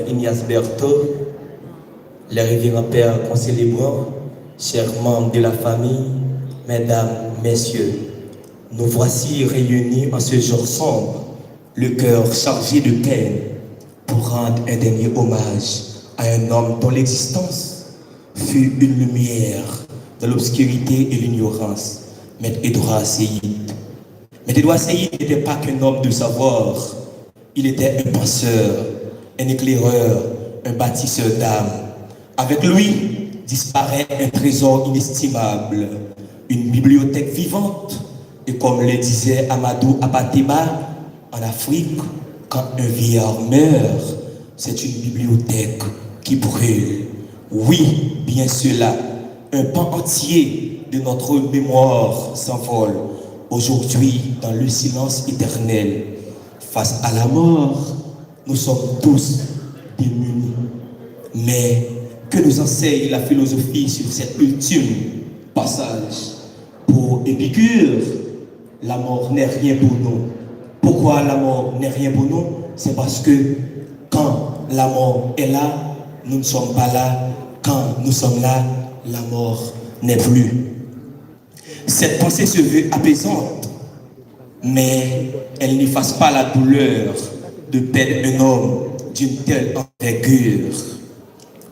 Ignace Berthaud, les révérends pères concélébrants, chers membres de la famille, mesdames, messieurs, nous voici réunis en ce jour sombre, le cœur chargé de peine, pour rendre un dernier hommage à un homme dont l'existence fut une lumière dans l'obscurité et l'ignorance, Maître Edouard Seyd. Maître Edouard Seyd n'était pas qu'un homme de savoir, il était un penseur, un éclaireur, un bâtisseur d'âme. Avec lui disparaît un trésor inestimable, une bibliothèque vivante, et comme le disait Amadou Abateba, en Afrique, quand un vieillard meurt, c'est une bibliothèque qui brûle. Oui, bien cela, un pan entier de notre mémoire s'envole aujourd'hui dans le silence éternel. Face à la mort, nous sommes tous démunis. Mais que nous enseigne la philosophie sur cet ultime passage? Pour Épicure, la mort n'est rien pour nous. Pourquoi la mort n'est rien pour nous? C'est parce que quand la mort est là, nous ne sommes pas là. Quand nous sommes là, la mort n'est plus. Cette pensée se veut apaisante, mais elle n'efface pas la douleur de perdre un homme d'une telle envergure.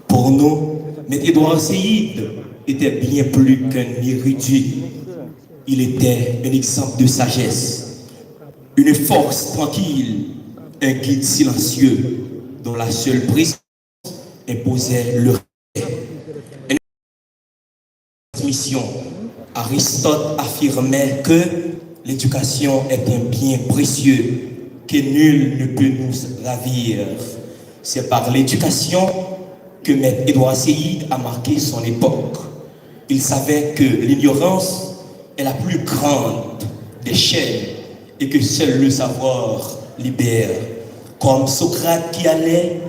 Pour nous, Maître Edouard Seyd était bien plus qu'un érudit. Il était un exemple de sagesse, une force tranquille, un guide silencieux dont la seule présence imposait le respect. Une transmission. Aristote affirmait que l'éducation est un bien précieux que nul ne peut nous ravir. C'est par l'éducation que Maître Edouard Seyd a marqué son époque. Il savait que l'ignorance est la plus grande des chaînes et que seul le savoir libère. Comme Socrate qui allait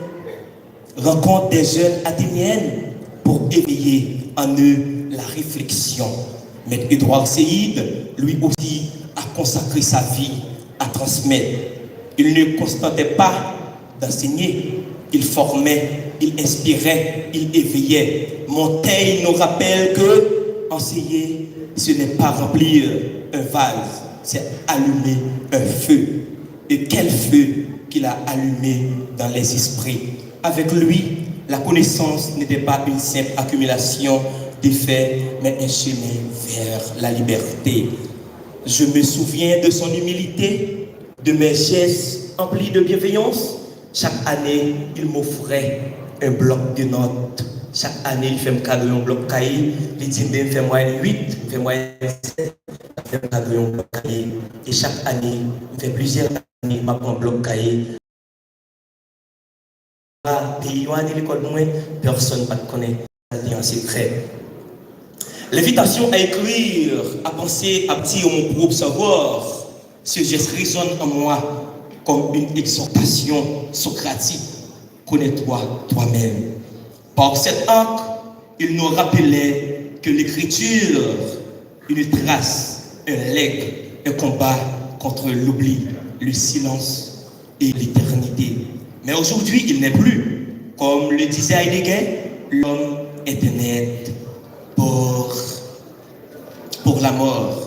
rencontrer des jeunes athéniennes pour éveiller en eux la réflexion. Maître Edouard Seyd, lui aussi, a consacré sa vie à transmettre. Il ne contentait pas d'enseigner, il formait, il inspirait, il éveillait. Montaigne nous rappelle que enseigner, ce n'est pas remplir un vase, c'est allumer un feu. Et quel feu qu'il a allumé dans les esprits. Avec lui, la connaissance n'était pas une simple accumulation d'effets, mais un chemin vers la liberté. Je me souviens de son humilité, de mes gestes emplis de bienveillance. Chaque année, il m'offrait un bloc de notes. Chaque année, il fait me cadeau un bloc cahier. Il dit, il fait moyenne 8, il fait moyenne 7, il fait me cadeau un bloc cahier. Et chaque année, il fait plusieurs années, il m'a pris un bloc cahier. Personne ne connaît en secret. L'invitation à écrire, à penser, à bâtir mon propre savoir, ce geste résonne en moi comme une exhortation socratique. Connais-toi toi-même. Par cet acte, il nous rappelait que l'écriture, une trace, un legs, un combat contre l'oubli, le silence et l'éternité. Mais aujourd'hui, il n'est plus. Comme le disait Heidegger, l'homme est net pour la mort.